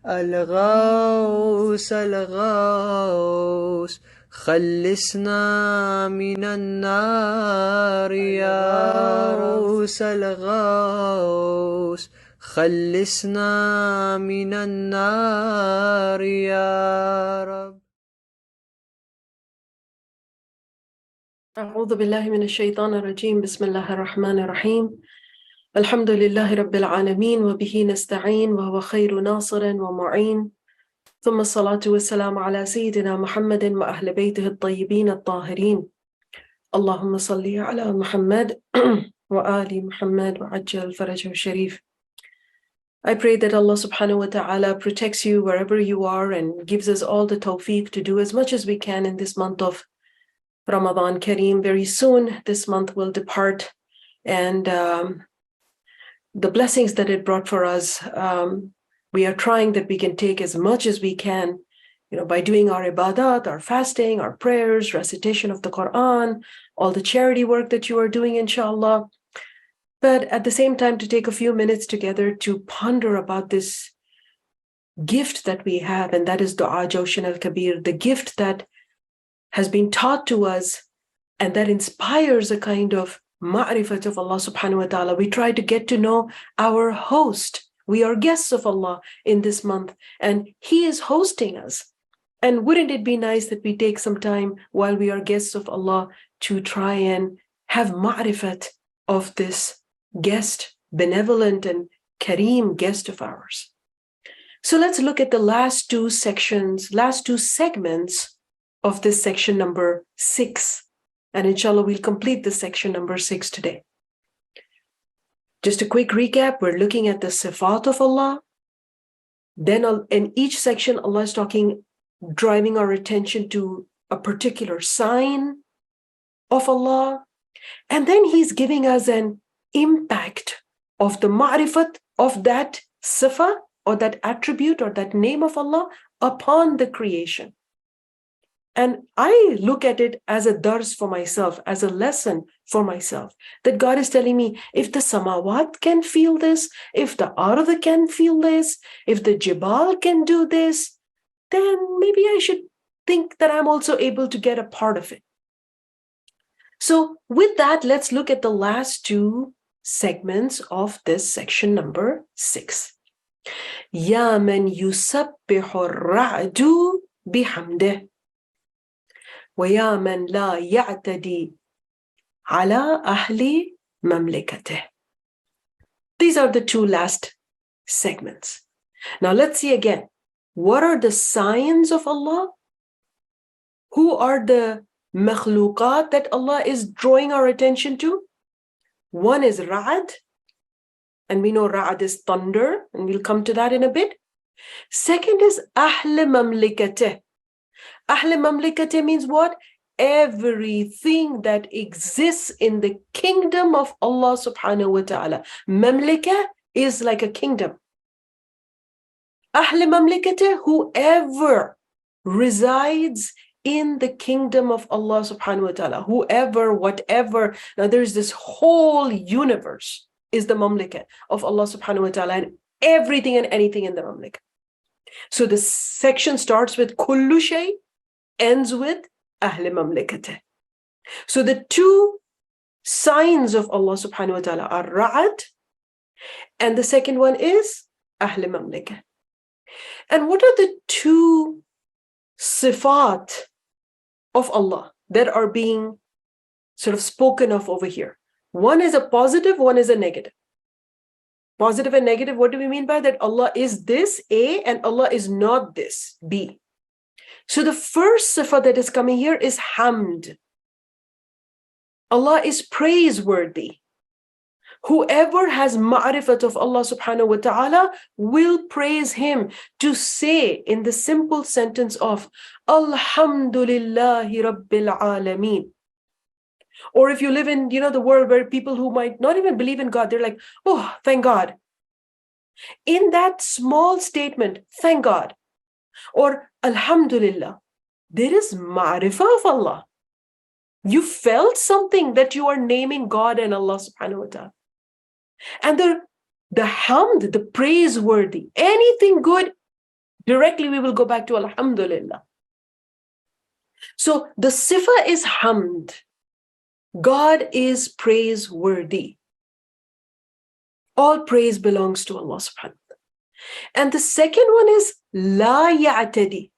الغوث الغوث خلصنا من النار يا غوث الغوث خلصنا من النار يا رب. أعوذ بالله من الشيطان الرجيم. بسم الله الرحمن الرحيم. الحمد لله رب العالمين وبه نستعين وهو خير ناصر ومعين، ثم الصلاة والسلام على سيدنا محمد وأهل بيته الطيبين الطاهرين. اللهم صل على محمد وآل محمد وعجل فرجه الشريف. I pray that Allah subhanahu wa ta'ala protects you wherever you are and gives us all the tawfiq to do as much as we can in this month of Ramadan Kareem. Very soon this month will depart, and the blessings that it brought for us, we are trying that we can take as much as we can, by doing our ibadat, our fasting, our prayers, recitation of the Quran, all the charity work that you are doing, inshallah. But at the same time, to take a few minutes together to ponder about this gift that we have, and that is dua Jawshan Al-Kabir, the gift that has been taught to us and that inspires a kind of ma'rifat of Allah subhanahu wa ta'ala. We try to get to know our host. We are guests of Allah in this month, and He is hosting us. And wouldn't it be nice that we take some time while we are guests of Allah to try and have ma'rifat of this guest, benevolent and kareem guest of ours. So let's look at the last two segments of this section number 6. And inshallah, we'll complete the section number 6 today. Just a quick recap, we're looking at the sifat of Allah. Then in each section, Allah is driving our attention to a particular sign of Allah. And then He's giving us an impact of the ma'rifat of that sifa or that attribute or that name of Allah upon the creation. And I look at it as a dars for myself, as a lesson for myself, that God is telling me, if the samawat can feel this, if the ard can feel this, if the jibal can do this, then maybe I should think that I'm also able to get a part of it. So with that, let's look at the last two segments of this section number 6. Ya may-yusab-bihur-ra biham-dih. وَيَا مَنْ لَا يَعْتَدِي عَلَى أَهْلِ mam-lakatih. These are the two last segments. Now let's see again. What are the signs of Allah? Who are the makhluqat that Allah is drawing our attention to? One is Ra'ad, and we know Ra'ad is thunder, and we'll come to that in a bit. Second is Ahl mam-lakatih. Ahl mam-lakatih means what? Everything that exists in the kingdom of Allah subhanahu wa ta'ala. Mamlaka is like a kingdom. Ahl mam-lakatih, whoever resides in the kingdom of Allah subhanahu wa ta'ala, whoever, whatever. Now there's this whole universe is the mamlaka of Allah subhanahu wa ta'ala, and everything and anything in the mamlaka. So the section starts with kullu shay, ends with Ahl mam-lakatih. So the two signs of Allah subhanahu wa ta'ala are Ra'ad, and the second one is Ahl mam-lakatih. And what are the two sifat of Allah that are being sort of spoken of over here? One is a positive, one is a negative. Positive and negative, what do we mean by that? Allah is this, A, and Allah is not this, B. So the first sifa that is coming here is hamd. Allah is praiseworthy. Whoever has ma'rifat of Allah subhanahu wa ta'ala will praise Him. To say in the simple sentence of Alhamdulillahi Rabbil Alameen. Or if you live in, the world where people who might not even believe in God, they're like, oh, thank God. In that small statement, thank God, or Alhamdulillah, there is ma'rifah of Allah. You felt something that you are naming God and Allah subhanahu wa ta'ala. And the hamd, the praiseworthy, anything good Directly we will go back to Alhamdulillah. So the sifa is hamd. God is praiseworthy. All praise belongs to Allah subhanahu wa ta'ala. And the second one is la ya'tadi.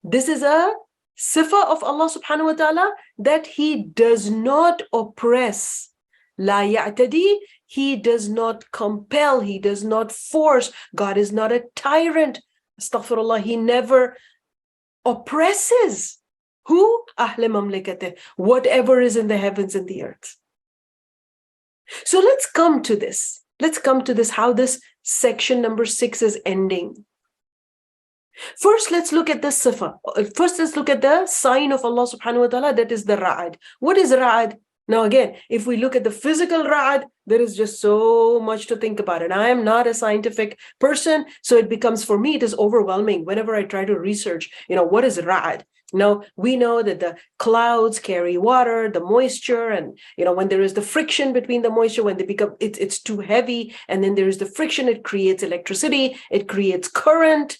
This is a sifa of Allah subhanahu wa ta'ala, that He does not oppress. La ya'tadi, He does not compel, He does not force. God is not a tyrant. Astaghfirullah, He never oppresses. Who? Ahle mam-lakatih, whatever is in the heavens and the earth. So let's come to this. Let's come to this, how this section number 6 is ending. First, let's look at the sifa. First, let's look at the sign of Allah subhanahu wa ta'ala, that is the ra'ad. What is ra'ad? Now again, if we look at the physical ra'ad, there is just so much to think about. And I am not a scientific person, so it becomes, for me, it is overwhelming whenever I try to research, what is ra'ad? Now, we know that the clouds carry water, the moisture, and when there is the friction between the moisture, when they become, it's too heavy, and then there is the friction, it creates electricity, it creates current.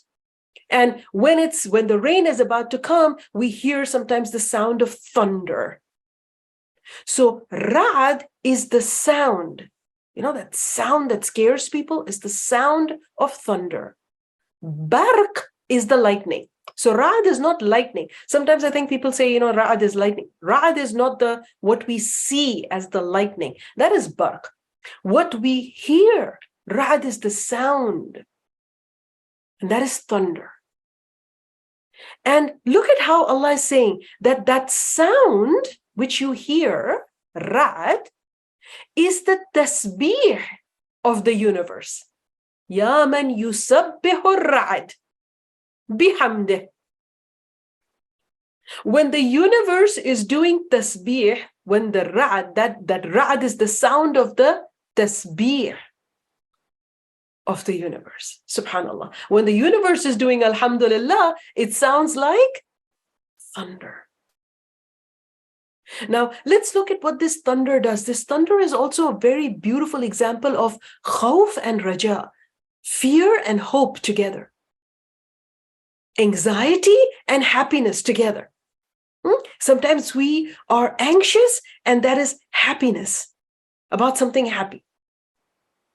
And when the rain is about to come, we hear sometimes the sound of thunder. So ra'ad is the sound. That sound that scares people is the sound of thunder. Barq is the lightning. So ra'ad is not lightning. Sometimes I think people say, ra'ad is lightning. Ra'ad is not what we see as the lightning. That is barq. What we hear, ra'ad is the sound. And that is thunder. And look at how Allah is saying that sound which you hear, ra'ad, is the tasbih of the universe. Ya may-yusab-bihur-ra, biham-dih. When the universe is doing tasbih, when the ra'ad, that ra'ad is the sound of the tasbih of the universe. Subhanallah. When the universe is doing alhamdulillah, it sounds like thunder. Now, let's look at what this thunder does. This thunder is also a very beautiful example of khawf and raja, fear and hope together, anxiety and happiness together. Sometimes we are anxious, and that is happiness, about something happy.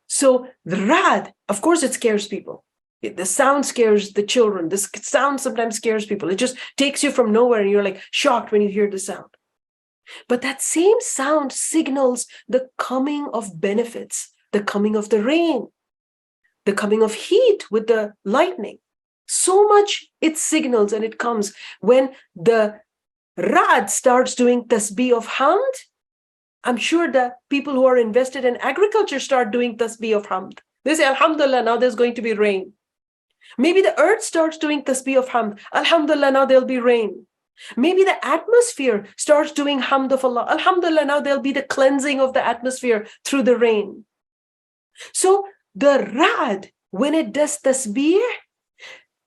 So the ra'ad, of course, it scares people. The sound scares the children. The sound sometimes scares people. It just takes you from nowhere, and you're like shocked when you hear the sound. But that same sound signals the coming of benefits, the coming of the rain, the coming of heat with the lightning. So much it signals, and it comes when the ra'ad starts doing tasbih of hamd. I'm sure the people who are invested in agriculture start doing tasbih of hamd. They say, alhamdulillah, now there's going to be rain. Maybe the earth starts doing tasbih of hamd. Alhamdulillah, now there'll be rain. Maybe the atmosphere starts doing hamd of Allah. Alhamdulillah, now there'll be the cleansing of the atmosphere through the rain. So the ra'ad, when it does tasbih,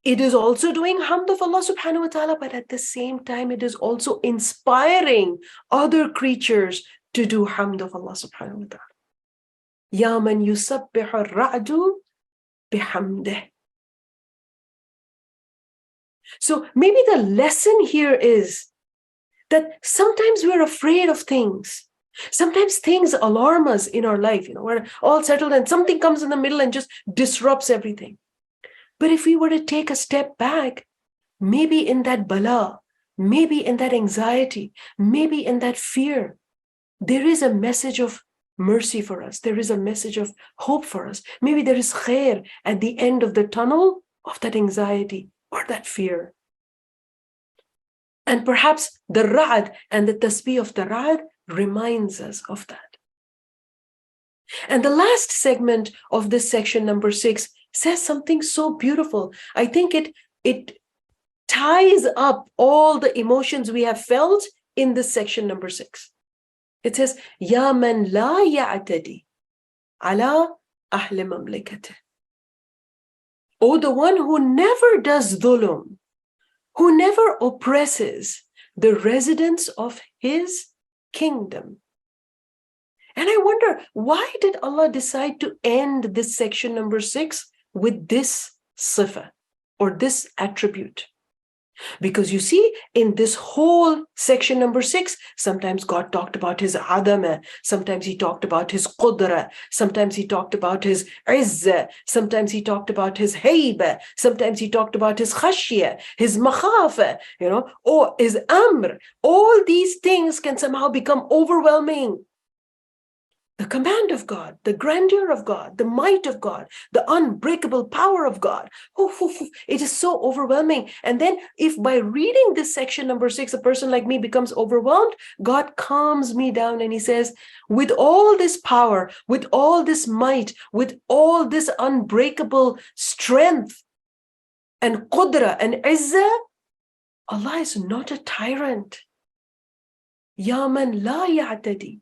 it is also doing hamd of Allah subhanahu wa ta'ala, but at the same time, it is also inspiring other creatures to do hamd of Allah subhanahu wa ta'ala. Ya may-yusab-bihur-ra biham-dih. So maybe the lesson here is that sometimes we're afraid of things. Sometimes things alarm us in our life. We're all settled and something comes in the middle and just disrupts everything. But if we were to take a step back, maybe in that bala, maybe in that anxiety, maybe in that fear, there is a message of mercy for us. There is a message of hope for us. Maybe there is khair at the end of the tunnel of that anxiety or that fear. And perhaps the ra'ad and the tasbih of the ra'ad reminds us of that. And the last segment of this section number 6 says something so beautiful. I think it ties up all the emotions we have felt in this section number 6. It says, Ya man la ya'tadi ala ahli mam-lakatih. Oh, the one who never does dhulm, who never oppresses the residents of his kingdom. And I wonder, why did Allah decide to end this section number 6 with this sifa or this attribute. Because you see, in this whole section number 6, sometimes God talked about his adama, sometimes he talked about his qudra, sometimes he talked about his izza, sometimes he talked about his hayba, sometimes he talked about his khashya, his makhafa, or his amr. All these things can somehow become overwhelming. The command of God, the grandeur of God, the might of God, the unbreakable power of God. It is so overwhelming. And then if by reading this section number 6, a person like me becomes overwhelmed, God calms me down and he says, with all this power, with all this might, with all this unbreakable strength and qudra and izzah, Allah is not a tyrant. Ya man la ya'tadi.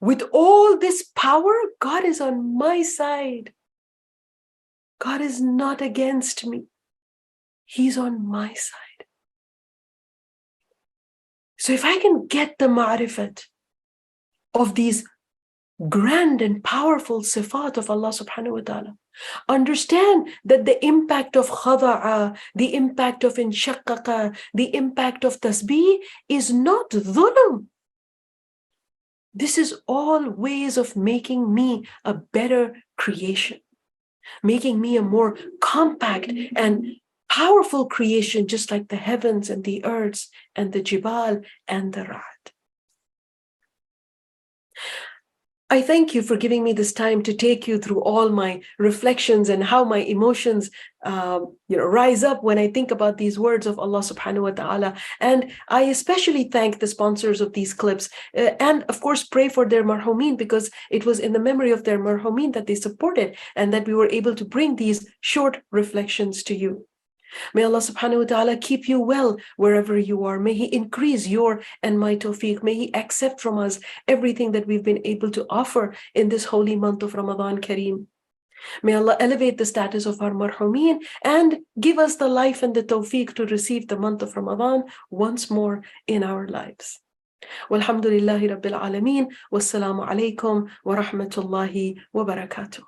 With all this power, God is on my side. God is not against me. He's on my side. So if I can get the ma'rifat of these grand and powerful sifat of Allah subhanahu wa ta'ala, understand that the impact of khada'a, the impact of inshaqqaqa, the impact of tasbih is not dhulm. This is all ways of making me a better creation, making me a more compact and powerful creation, just like the heavens and the earths and the jibal and the ra'd. I thank you for giving me this time to take you through all my reflections and how my emotions rise up when I think about these words of Allah subhanahu wa ta'ala. And I especially thank the sponsors of these clips and of course pray for their marhumin, because it was in the memory of their marhumin that they supported and that we were able to bring these short reflections to you. May Allah subhanahu wa ta'ala keep you well wherever you are. May He increase your and my tawfiq. May He accept from us everything that we've been able to offer in this holy month of Ramadan Kareem. May Allah elevate the status of our marhumin and give us the life and the tawfiq to receive the month of Ramadan once more in our lives. Walhamdulillahi Rabbil Alameen. Wassalamu alaikum wa rahmatullahi wa barakatuh.